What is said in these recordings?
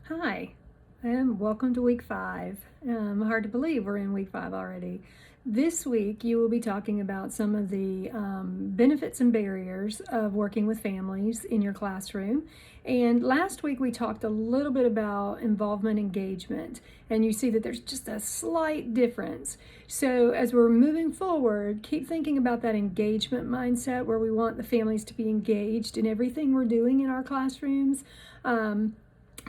Hi, and welcome to week 5. Hard to believe we're in week 5 already. This week, you will be talking about some of the benefits and barriers of working with families in your classroom. And last week, we talked a little bit about involvement engagement, and you see that there's just a slight difference. So, as we're moving forward, keep thinking about that engagement mindset where we want the families to be engaged in everything we're doing in our classrooms.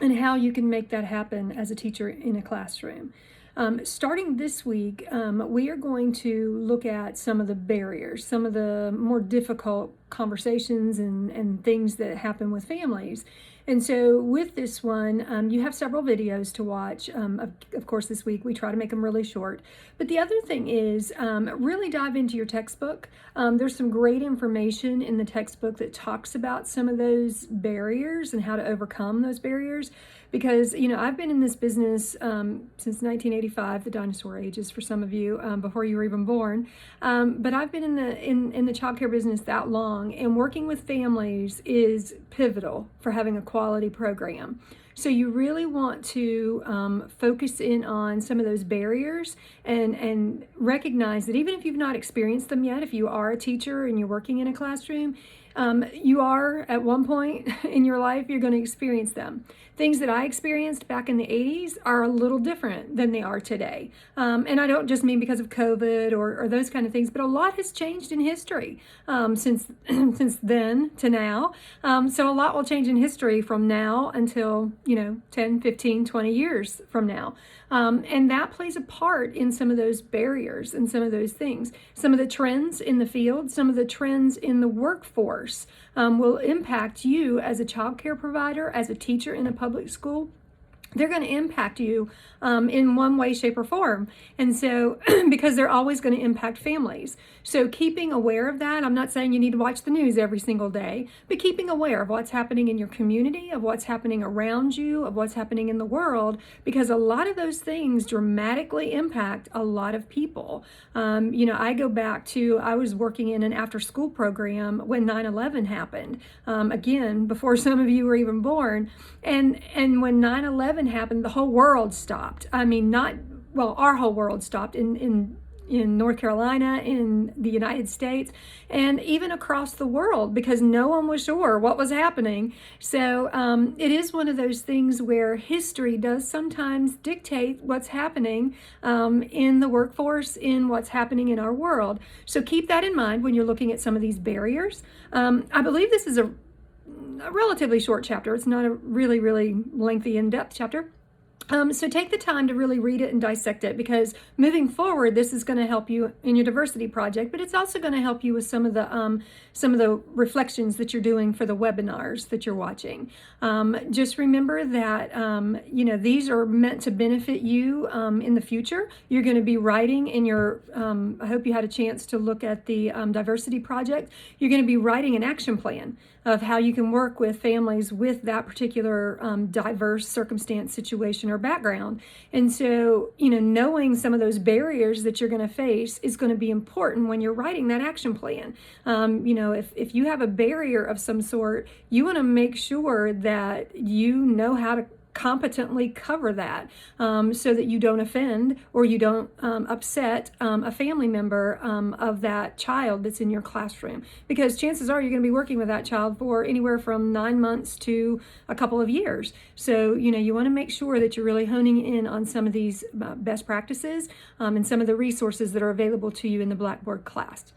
And how you can make that happen as a teacher in a classroom. Starting this week, we are going to look at some of the barriers, some of the more difficult conversations and things that happen with families. And so with this one, you have several videos to watch. Of course, this week we try to make them really short. But the other thing is really dive into your textbook. There's some great information in the textbook that talks about some of those barriers and how to overcome those barriers. Because, I've been in this business since 1985, the dinosaur ages for some of you, before you were even born. But I've been in the childcare business that long, and working with families is pivotal for having a quality program. So you really want to focus in on some of those barriers and recognize that even if you've not experienced them yet, if you are a teacher and you're working in a classroom, you are at one point in your life, you're going to experience them. Things that I experienced back in the 80s are a little different than they are today. And I don't just mean because of COVID or those kind of things, but a lot has changed in history since then to now. So a lot will change in history from now until, 10, 15, 20 years from now. And that plays a part in some of those barriers and some of those things. Some of the trends in the field, some of the trends in the workforce will impact you as a child care provider, as a teacher in a public school. They're going to impact you in one way, shape, or form. And so, because they're always going to impact families. So keeping aware of that, I'm not saying you need to watch the news every single day, but keeping aware of what's happening in your community, of what's happening around you, of what's happening in the world, because a lot of those things dramatically impact a lot of people. I go back to, I was working in an after-school program when 9/11 happened. Again, before some of you were even born. And when 9/11 happened, the whole world stopped. I mean, our whole world stopped in North Carolina, in the United States, and even across the world, because no one was sure what was happening. So it is one of those things where history does sometimes dictate what's happening in the workforce, in what's happening in our world. So keep that in mind when you're looking at some of these barriers. I believe this is a relatively short chapter. It's not a really, really lengthy, in-depth chapter. So take the time to really read it and dissect it, because moving forward, this is going to help you in your diversity project, but it's also going to help you with some of the reflections that you're doing for the webinars that you're watching. Just remember that these are meant to benefit you in the future. You're going to be writing in your. I hope you had a chance to look at the diversity project. You're going to be writing an action plan of how you can work with families with that particular diverse circumstance, situation, or background. And so, knowing some of those barriers that you're going to face is going to be important when you're writing that action plan. If you have a barrier of some sort, you want to make sure that you know how to competently cover that so that you don't offend or you don't upset a family member of that child that's in your classroom, because chances are you're going to be working with that child for anywhere from 9 months to a couple of years. So you want to make sure that you're really honing in on some of these best practices and some of the resources that are available to you in the Blackboard class.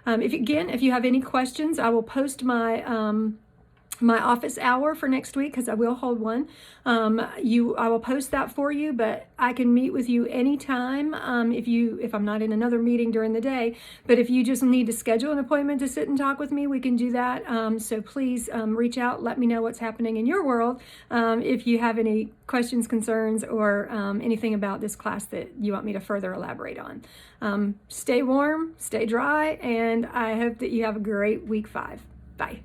If you have any questions, I will post my office hour for next week, because I will hold one. I will post that for you, but I can meet with you anytime if I'm not in another meeting during the day. But if you just need to schedule an appointment to sit and talk with me, we can do that. So please reach out, let me know what's happening in your world. If you have any questions, concerns, or anything about this class that you want me to further elaborate on. Stay warm, stay dry, and I hope that you have a great week 5. Bye.